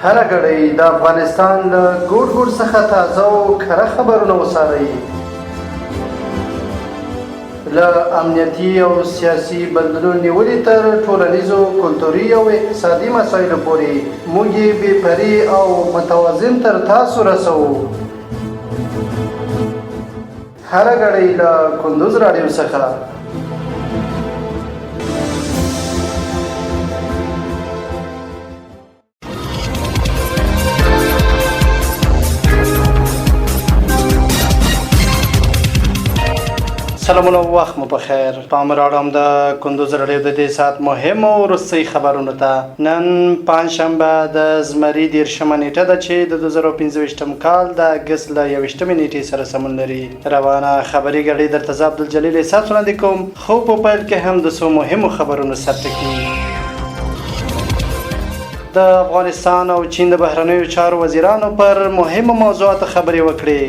هر غړی د افغانستان له ګوټ ګوټ څخه تازه او کره خبرونه وڅارئ. له امنیتي او سیاسي بدلون نیولې تر ټولنیزو، کلتوري او اقتصادي مسایلو پورې موږ یې بې پرې او متوازن تر تاسو رسوو. هر غړی له کندوز راډیو څخه. سلامونه، وخت مو بخیر. پام راوړم د کندوز راډیو د دې ساعت مهم او وروستۍ خبرونو ته. نن پنجشنبه د زمري 13مه نیټه ده چې د 2025م کال د اګست له 21مې نیټې سره سمون لري. روانه خبري ګړۍ درته زه عبدالجلیل احساس وړاندې کوم. خو په پیل کې هم د څو مهمو خبرونو سرټکي. د افغانستان او چین د بهرنیو چارو وزیرانو پر مهمو موضوعاتو خبرې وکړې.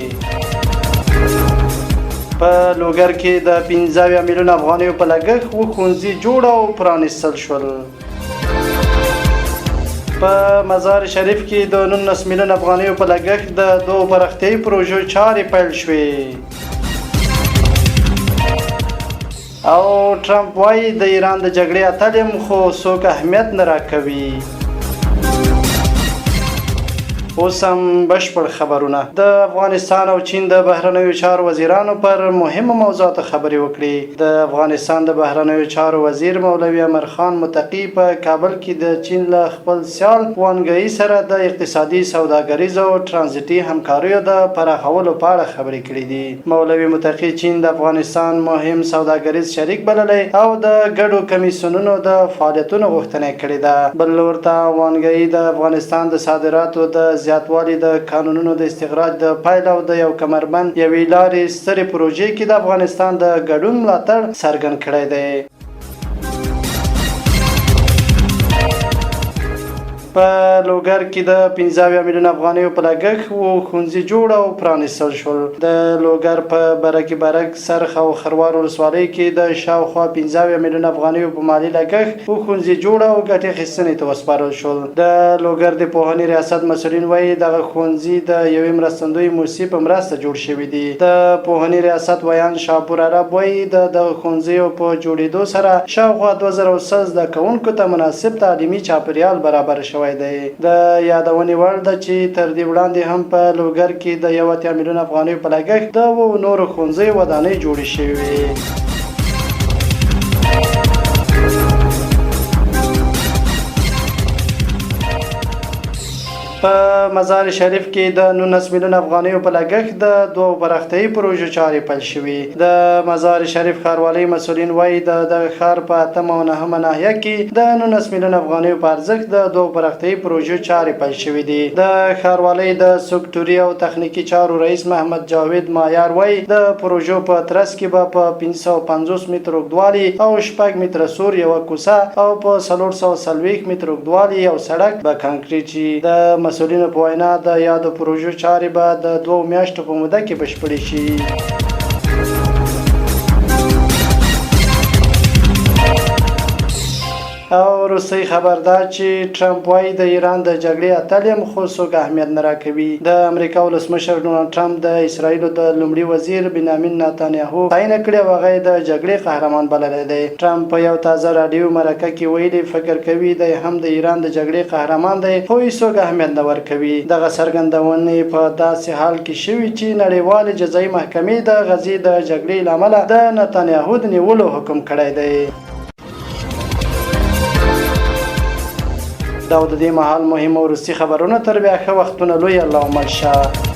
په لوګر کې د 15 میلیون افغانیو په لګښت ښوونځي جوړ او پرانیستل شول. په مزار شریف کې د 19 میلیون افغانیو په لګښت د 2 پراختیايي پروژو چارې پیل شوې. او ټرمپ وایي د ایران د جګړې اتل یم خو څوک اهمیت نه راکوي. اوس هم بشپړ خبرونه. د افغانستان او چین د بهرنیو چارو وزیرانو پر مهمو موضوعاتو خبرې وکړې. د افغانستان د بهرنیو چارو وزیر مولوي امر خان متقي په کابل کې د چین له خپل سیال وانګایي سره د اقتصادي، سوداګریزو او ترانزیتي همکاریو د پراخولو په اړه خبرې کړې دي. مولوي متقي چین د افغانستان مهم سوداګریز شریک بللی او د ګډو کمیسیونونو د فعالیتونو غوښتنه کړې ده. بل ورته وانګایي د افغانستان د صادراتو د زیاتوالي، د قانونونو د استخراج د پایل او د یو کمربند یوې لارې سترې پروژې کې د افغانستان د ګډون ملاتړ څرګند کړی دی. په لوګر کې د 15 میلیون افغانیو په لګښت ښوونځي جوړ او پرانیستل شول. د لوګر په برکي برک، سرخ او خروار ولسوالۍ کې د شاوخوا 15 میلیون افغانیو په مالي لګښت ښوونځي جوړ او ګټې اخیستنې ته وسپارل شول. د لوګر د پوهنې ریاست مسؤلین وایي دغه ښوونځي د یوې مرستندوی موسسې په مرسته جوړ شوي دي. د پوهنې ریاست ویان شاپور عرب وایي د دغه ښوونځیو په جوړېدو سره شاوخوا 2000 زده کوونکو ته مناسب تعلیمي چاپیریال برابر شوی دی. د یادونې وړ ده چې تر دې وړاندې هم په لوګر کې د 1 میلیون افغانیو په لګښت د نورو ښوونځیو ودانۍ جوړې شوې وې. په مزار شریف کې د 19 میلیون افغانیو په لګښت د 2 پراختیايي پروژو چارې پیل شوې. د مزار شریف ښاروالۍ مسؤلین وایي د دغه ښار په 8مه او 9مه ناحیه کې د 19 میلیون افغانیو په ارزښت د 2 پراختیايي پروژو چارې پیل شوې دي. د ښاروالۍ د سکټوري او تخنیکي چارو رئیس محمد جاوید مایار وایي د پروژو په ترڅ کې به په 550 متر اوږدوالي او 6 متره سور یوه کوڅه او په 440 متر اوږدوالي یو سړک به کانکریټ شي. د مسؤلینو په وینا د یادو پروژو چارې به د 2 میاشتو په موده کې بشپړې شي. او روسي خبر ده چې ټرمپ وایي د ایران د جګړې اتل یم خو څوک اهمیت نه راکوي. د امریکا ولسمشر ډونالډ ټرمپ د اسرایلو د لومړي وزیر بنیامین نتانیاهو تعیین کړی او هغه د جګړې قهرمان بللی دی. ټرمپ په یو تازه راډیو مرکه کې ویلي فکر کوي دی هم د ایران د جګړې قهرمان دی خو هیڅوک اهمیت نه ورکوي. دغه څرګندونې په داسې حال کې شوي چې نړیوالې جزایي محکمې د غزې د جګړې له امله د نتانیاهو د نیولو حکم کړی دی. دا د دې مهال مهم او وروستي خبرونه. تر بیا ښه وختونه. لوی الله مل شه.